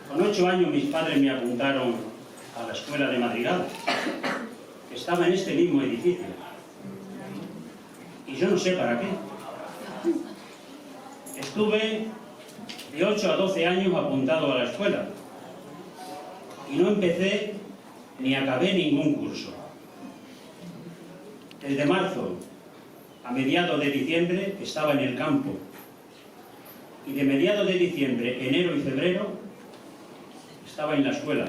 Con 8 años mis padres me apuntaron a la escuela de Madrigal, que estaba en este mismo edificio. Y yo no sé para qué. Estuve de 8 a 12 años apuntado a la escuela y no empecé ni acabé ningún curso. Desde marzo a mediados de diciembre estaba en el campo y de mediados de diciembre, enero y febrero estaba en la escuela.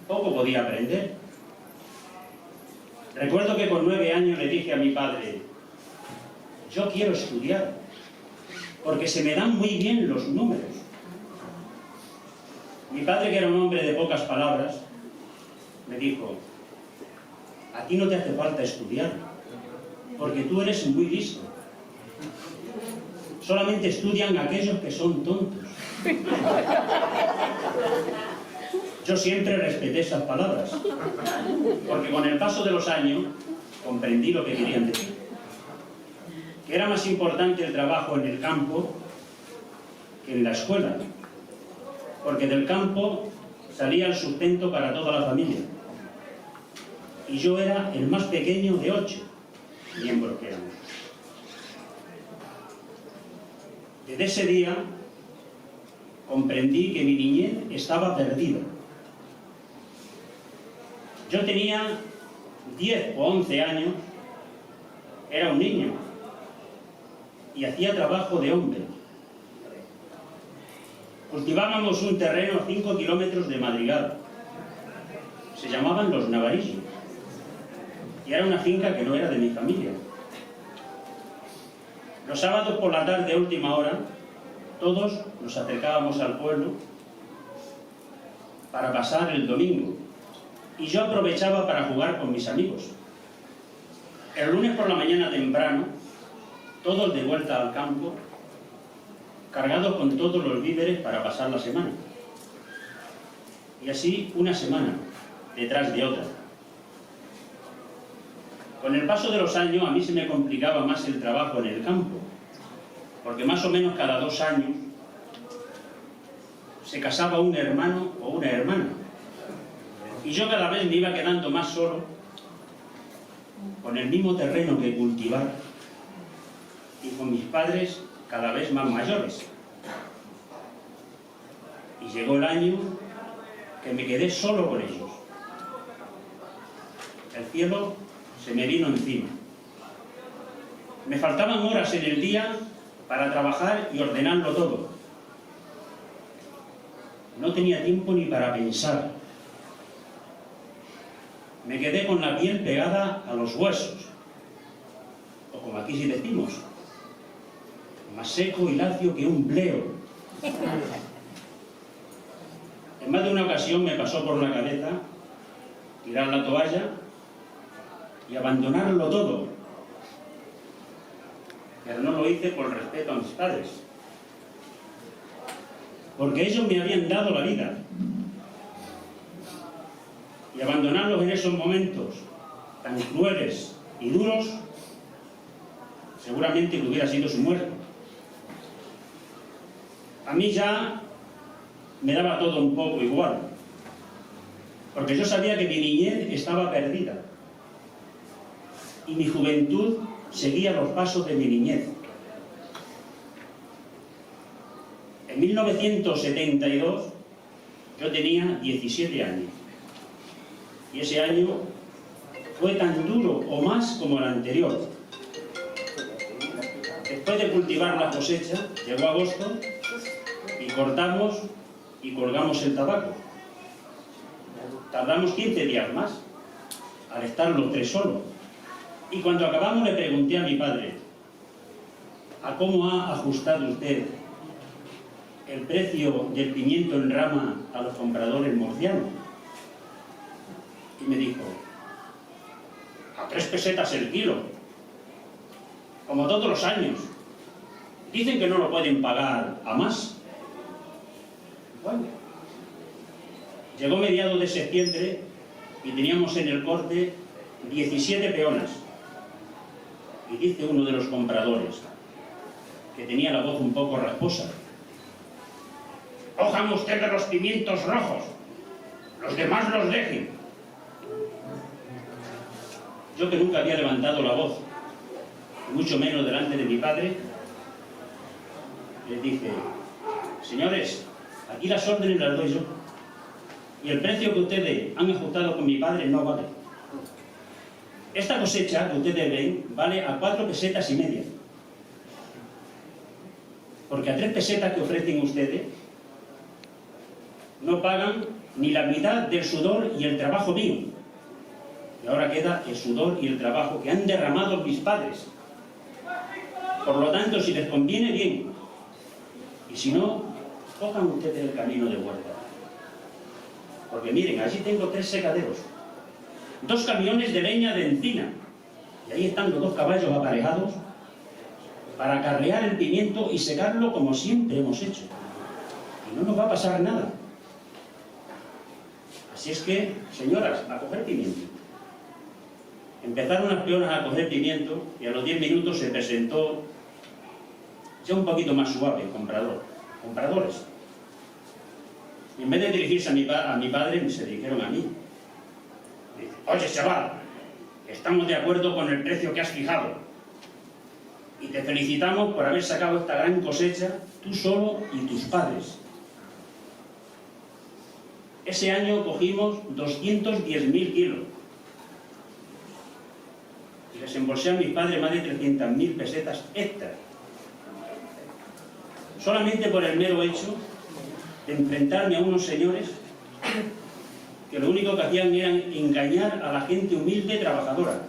Poco podía aprender. Recuerdo que con 9 años le dije a mi padre: yo quiero estudiar, porque se me dan muy bien los números. Mi padre, que era un hombre de pocas palabras, me dijo: a ti no te hace falta estudiar, porque tú eres muy listo. Solamente estudian aquellos que son tontos. Yo siempre respeté esas palabras, porque con el paso de los años comprendí lo que querían decir. Que era más importante el trabajo en el campo que en la escuela, porque del campo salía el sustento para toda la familia. Y yo era el más pequeño de 8 miembros que éramos. Desde ese día comprendí que mi niñez estaba perdida. Yo tenía 10 o 11 años, era un niño y hacía trabajo de hombre. Cultivábamos un terreno a 5 kilómetros de Madrigal. Se llamaban Los Navarillos y era una finca que no era de mi familia. Los sábados por la tarde, a última hora, todos nos acercábamos al pueblo para pasar el domingo y yo aprovechaba para jugar con mis amigos. El lunes por la mañana temprano, todos de vuelta al campo, cargados con todos los víveres para pasar la semana. Y así una semana detrás de otra. Con el paso de los años a mí se me complicaba más el trabajo en el campo, porque más o menos cada 2 años se casaba un hermano o una hermana. Y yo cada vez me iba quedando más solo, con el mismo terreno que cultivar y con mis padres cada vez más mayores. Y llegó el año que me quedé solo con ellos. El cielo se me vino encima. Me faltaban horas en el día para trabajar y ordenarlo todo. No tenía tiempo ni para pensar. Me quedé con la piel pegada a los huesos, o como aquí sí decimos, más seco y lacio que un pleo. En más de una ocasión me pasó por la cabeza tirar la toalla y abandonarlo todo, pero no lo hice por respeto a mis padres, porque ellos me habían dado la vida, y abandonarlos en esos momentos tan crueles y duros seguramente que hubiera sido su muerte. A mí ya me daba todo un poco igual, porque yo sabía que mi niñez estaba perdida y mi juventud seguía los pasos de mi niñez. En 1972 yo tenía 17 años y ese año fue tan duro o más como el anterior. Después de cultivar la cosecha, llegó agosto y cortamos y colgamos el tabaco. Tardamos 15 días más al estar los 3 solos. Y cuando acabamos le pregunté a mi padre: ¿a cómo ha ajustado usted el precio del pimiento en rama a los compradores murcianos? Y me dijo: a 3 pesetas el kilo, como todos los años. Dicen que no lo pueden pagar a más. Bueno, llegó mediados de septiembre y teníamos en el corte 17 peonas. Y dice uno de los compradores, que tenía la voz un poco rasposa: Cojan ustedes los pimientos rojos, los demás los dejen. Yo, que nunca había levantado la voz, mucho menos delante de mi padre, les dije: señores, aquí las órdenes las doy yo, y el precio que ustedes han ajustado con mi padre no vale. Esta cosecha que ustedes ven vale a 4,5 pesetas, porque a 3 pesetas que ofrecen ustedes no pagan ni la mitad del sudor y el trabajo mío. Y ahora queda el sudor y el trabajo que han derramado mis padres. Por lo tanto, si les conviene, bien. Y si no, cojan ustedes el camino de Huerta. Porque miren, allí tengo 3 secaderos, 2 camiones de leña de encina, y ahí están los 2 caballos aparejados para acarrear el pimiento y secarlo como siempre hemos hecho. Y no nos va a pasar nada. Así es que, señoras, a coger pimiento. Empezaron las peonas a coger pimiento y a los 10 minutos se presentó, ya un poquito más suave, el comprador. Compradores. Y en vez de dirigirse a mi padre, se dirigieron a mí. Dice: oye, chaval, estamos de acuerdo con el precio que has fijado y te felicitamos por haber sacado esta gran cosecha tú solo y tus padres. Ese año cogimos 210.000 kilos y les embolsé a mis padres más de 300.000 pesetas extras, solamente por el mero hecho de enfrentarme a unos señores que lo único que hacían era engañar a la gente humilde trabajadora.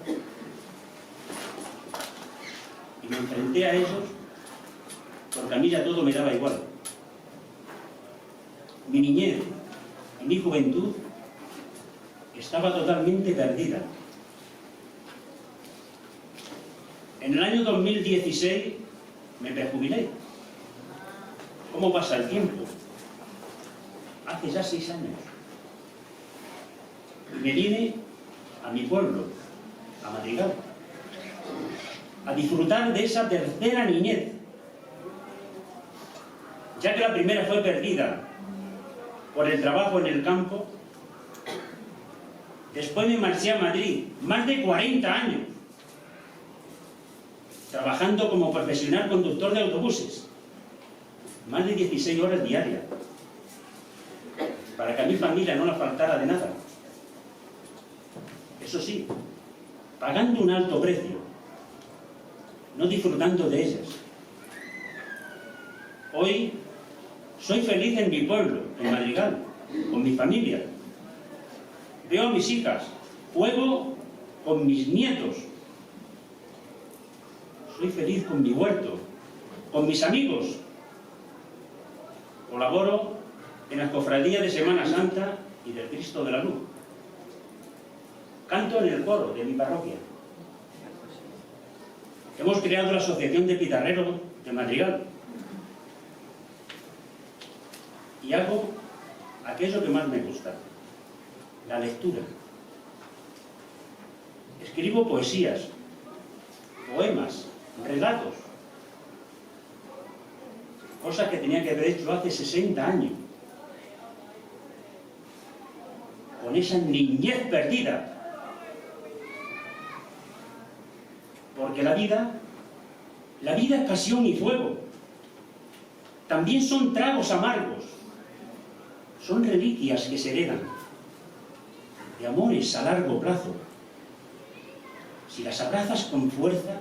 Y me enfrenté a ellos porque a mí ya todo me daba igual. Mi niñez y mi juventud estaba totalmente perdida. En el año 2016 me prejubilé. ¿Cómo pasa el tiempo? Hace ya 6 años. Y me vine a mi pueblo, a Madrigal, a disfrutar de esa tercera niñez, ya que la primera fue perdida por el trabajo en el campo. Después me marché a Madrid, más de 40 años, trabajando como profesional conductor de autobuses, más de 16 horas diarias, para que a mi familia no le faltara de nada. Eso sí, pagando un alto precio, no disfrutando de ellas. Hoy soy feliz en mi pueblo, en Madrigal, con mi familia. Veo a mis hijas, juego con mis nietos. Soy feliz con mi huerto, con mis amigos. Colaboro en las cofradías de Semana Santa y del Cristo de la Luz. Canto en el coro de mi parroquia. Hemos creado la Asociación de Pitarreros de Madrigal. Y hago aquello que más me gusta, la lectura. Escribo poesías, poemas, relatos, cosas que tenía que haber hecho hace 60 años, con esa niñez perdida. Porque la vida es pasión y fuego. También son tragos amargos. Son reliquias que se heredan de amores a largo plazo. Si las abrazas con fuerza,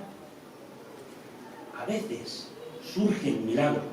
a veces surgen milagros.